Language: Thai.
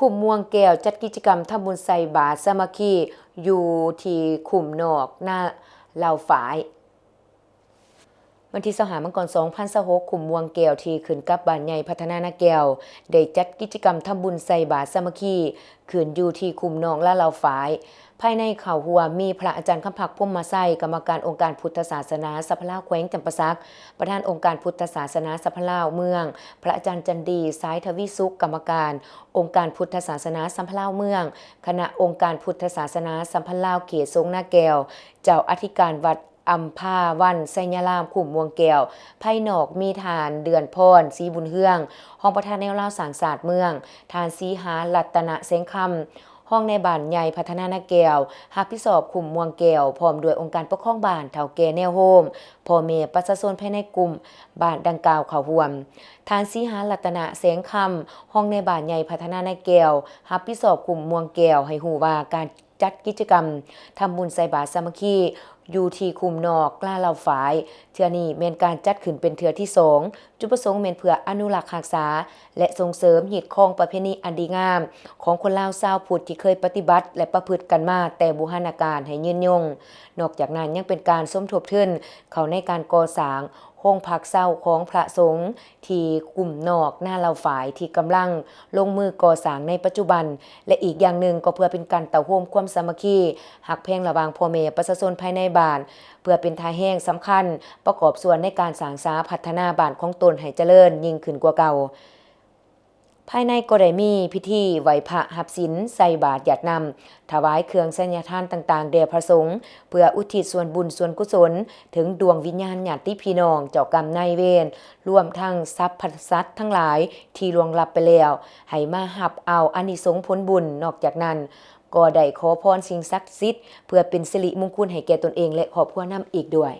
ขุมม่วงแก้วจัดกิจกรรมทำบุญใส่บาตรสามัคคีอยู่ที่ขุมนอกหน้าเหล่าฝายวันที่25 มังกร 2026ขุมม่วงแก้วที่ขึ้นกับบ้านใหญ่พัฒนานาแก้วได้จัดกิจกรรมทำบุญใส่บาตรสามัคคีขึ้นอยู่ที่ขุมนอกและเหล่าฝายภายในเขาหัวมีพระอาจารย์คำพักพุ่มมาไส้กรรมการองค์การพุทธศาสนาสัพพลาวแขวงจำปาสักประธานองค์การพุทธศาสนาสัพพลาวเมืองพระอาจารย์จันดีสายทวิสุขกรรมการองค์การพุทธศาสนาสัพพลาวเมืองคณะองค์การพุทธศาสนาสัพพลาวเขตทรงนาแก้วเจ้าอธิการวัดอัมพาวันไสยรามขุมม่วงแก้วไพ่นอกมีทานเดือนพรศรีบุญเฮืองห้องประธานแนวเล่าสารศาสตร์เมืองทานสีหารัตนะเสงคำห้องในบ้านใหญ่พัฒนานาแก้วหักพิสอบขุมม่วงแก้วพร้อมด้วยองค์การปกครองบ้านเฒ่าแก่แนวโฮมพ่อแม่ประชาชนภายในกลุ่มบ้านดังกล่าวเข้าร่วมทานสีหารัตนะเสงคำห้องในบ้านใหญ่พัฒนานาแก้วหักพิสอบขุมม่วงแก้วให้ฮู้ว่าการจัดกิจกรรมทำบุญใส่บาตรสามัคคีอยู่ที่คุมนอกกล้าเหล่าฝายเทื่อนี้แม่นการจัดขึ้นเป็นเทื่อที่2จุดประสงค์แม่นเพื่ออนุรักษ์รักษาและส่งเสริมหีดคองประเพณีอันดีงามของคนลาวชาวพุทธที่เคยปฏิบัติและประพฤติกันมาแต่บูรณาการให้ยืนยงนอกจากนั้นยังเป็นการสมทบทุนเข้าในการก่อสร้างโรงพักเศร้าของพระสงฆ์ที่กลุ่มนอกหน้าเหล่าฝ่ายที่กำลังลงมือก่อสร้างในปัจจุบันและอีกอย่างหนึ่งก็เพื่อเป็นการเต่าโฮมความสามัคคีหักแพงระหว่างพ่อแม่ประชาชนภายในบ้านเพื่อเป็นทายแห้งสำคัญประกอบส่วนในการสร้างสาพัฒนาบ้านของตนให้เจริญยิ่งขึ้นกว่าเก่าภายในก็ได้มีพิธีไหว้พระหับศีลใส่บาตรหยาดนำถวายเครื่องสัญญาทานต่างๆแด่พระสงฆ์เพื่ออุทิศส่วนบุญส่วนกุศลถึงดวงวิญญาณญาติพี่น้องเจ้ากรรมนายเวรรวมทั้งทรัพย์สัตว์ทั้งหลายที่ล่วงลับไปแล้วให้มาหับเอาอานิสงส์ผลบุญนอกจากนั้นก็ได้ขอพรสิ่งศักดิ์สิทธิ์เพื่อเป็นสิริมงคลให้แก่ตนเองและครอบครัวนำอีกด้วย